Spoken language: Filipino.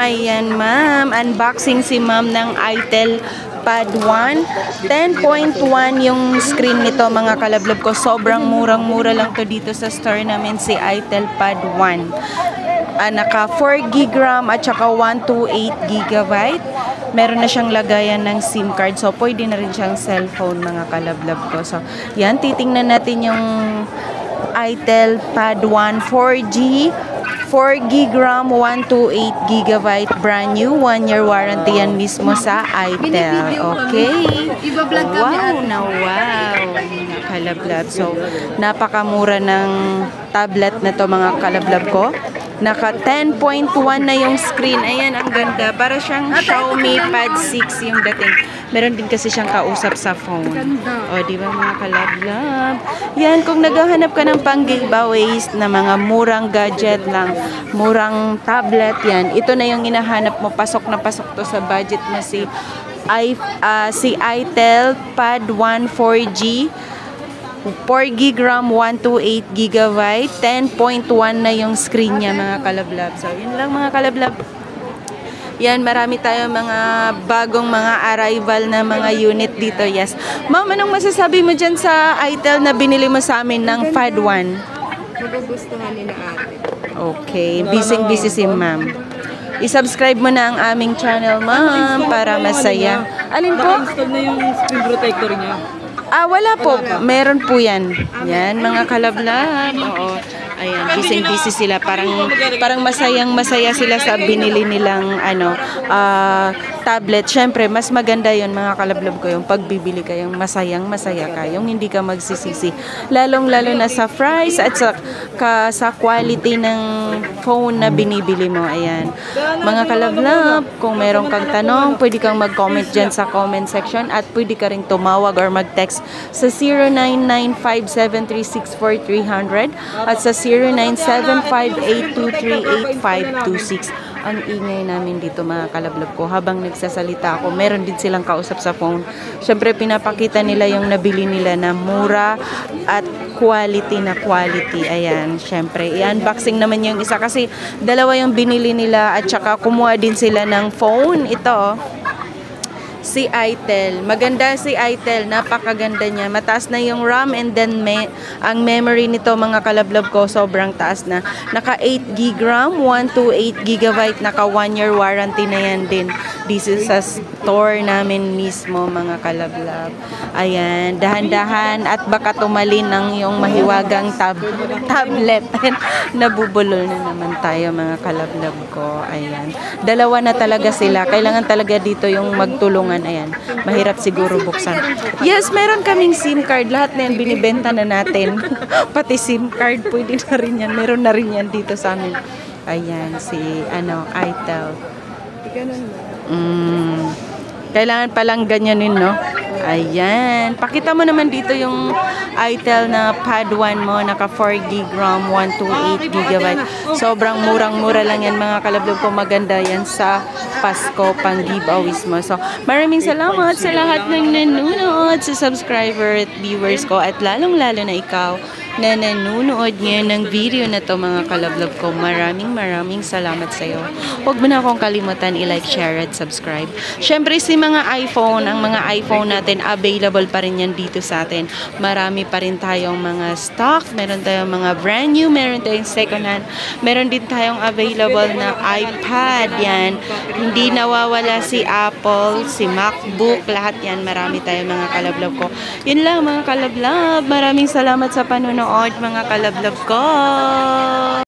Ayan, ma'am. Unboxing si ma'am ng itel Pad 1. 10.1 yung screen nito, mga kalablab ko. Sobrang murang-mura lang to dito sa store namin, si itel Pad 1. Naka 4 GB RAM at saka 128 GB. Meron na siyang lagayan ng SIM card. So, pwede na rin siyang cellphone, mga kalablab ko. So, yan. Titingnan natin yung itel Pad 1 4G. 4 GB RAM, 128 GB, brand new, 1-year warranty yan mismo sa itel. Okay? Wow na wow, mga kalablab. So, napakamura ng tablet na to, mga kalablab ko. Naka 10.1 na yung screen. Ayan, ang ganda. Para siyang Xiaomi Pad 6 yung dating. Meron din kasi siyang kausap sa phone. O, di ba, mga kalablab? Yan, kung naghahanap ka ng pang-giveaways na mga murang gadget lang, murang tablet, yan. Ito na yung hinahanap mo. Pasok na pasok to sa budget mo si itel Pad 1 4G. 4 GB RAM, 128 GB, 10.1 na yung screen niya, mga kalablab. So, yun lang, mga kalablab. Yan, marami tayo mga bagong mga arrival na mga unit dito. Yes. Ma'am, anong masasabi mo dyan sa itel na binili mo sa amin ng Pad 1? Magugustuhan nila ate. Okay. Busy si ma'am. I-subscribe mo na ang aming channel, ma'am, para masaya. Alin po? Naka-install na yung screen protector niya. Wala po. Meron po yan. Yan, mga kalablab. Oo. Ayan, busy sila. Parang masaya sila sa binili nilang tablet. Syempre, mas maganda yon, mga kalablab ko, yung pagbibili kayong masaya ka. Yung hindi ka magsisisi. Lalong-lalo na sa price at sa quality ng phone na binibili mo. Ayan. Mga kalablab, kung meron kang tanong, pwede kang mag-comment dyan sa comment section at pwede ka rin tumawag or mag-text sa 0995-736-4300 at sa 0975-823-8526. Ang ingay namin dito, mga kalablab ko. Habang nagsasalita ako, meron din silang kausap sa phone. Siyempre, pinapakita nila yung nabili nila na mura at quality na quality. Ayan, siyempre. I-unboxing naman yung isa kasi dalawa yung binili nila at saka kumuha din sila ng phone. Ito, si itel. Maganda si itel. Napakaganda niya. Mataas na yung RAM and then ang memory nito, mga kalablab ko, sobrang taas na. Naka 8 GB RAM, 128 GB. Naka 1-year warranty na yan din. This is sa store namin mismo, mga kalablab. Ayan. Dahan-dahan at baka tumalin ng yung mahiwagang tablet. Nabubulol na naman tayo, mga kalablab ko. Ayan. Dalawa na talaga sila. Kailangan talaga dito yung magtulungan. Ayan, mahirap siguro buksan. Yes, meron kaming SIM card. Lahat na yan binibenta na natin. Pati SIM card, pwede na rin yan. Meron na rin yan dito sa amin. Ayan, si itel. Kailangan palang ganyanin, no? Ayan. Pakita mo naman dito yung itel na Pad 1 mo. Naka 4 GB RAM, 128 GB. Sobrang murang-mura lang yan, mga kalablab ko. Maganda yan sa Pasko pang giveaways mo. So, maraming salamat sa lahat ng nanonood, sa subscriber at viewers ko. At lalong-lalo na ikaw na nanonood ngayon ng video na to, mga kalablab ko. Maraming salamat sa iyo. Huwag mo na akong kalimutan i-like, share at subscribe. Syempre, si mga iPhone, ang mga iPhone natin, available pa rin yan dito sa atin. Marami pa rin tayong mga stock, meron tayong mga brand new, meron tayong second hand, meron din tayong available na iPad, yan. Hindi nawawala si Apple, si MacBook, lahat yan. Marami tayong mga kalablab ko. Yun lang, mga kalablab. Maraming salamat sa panonood, mga kalablab ko.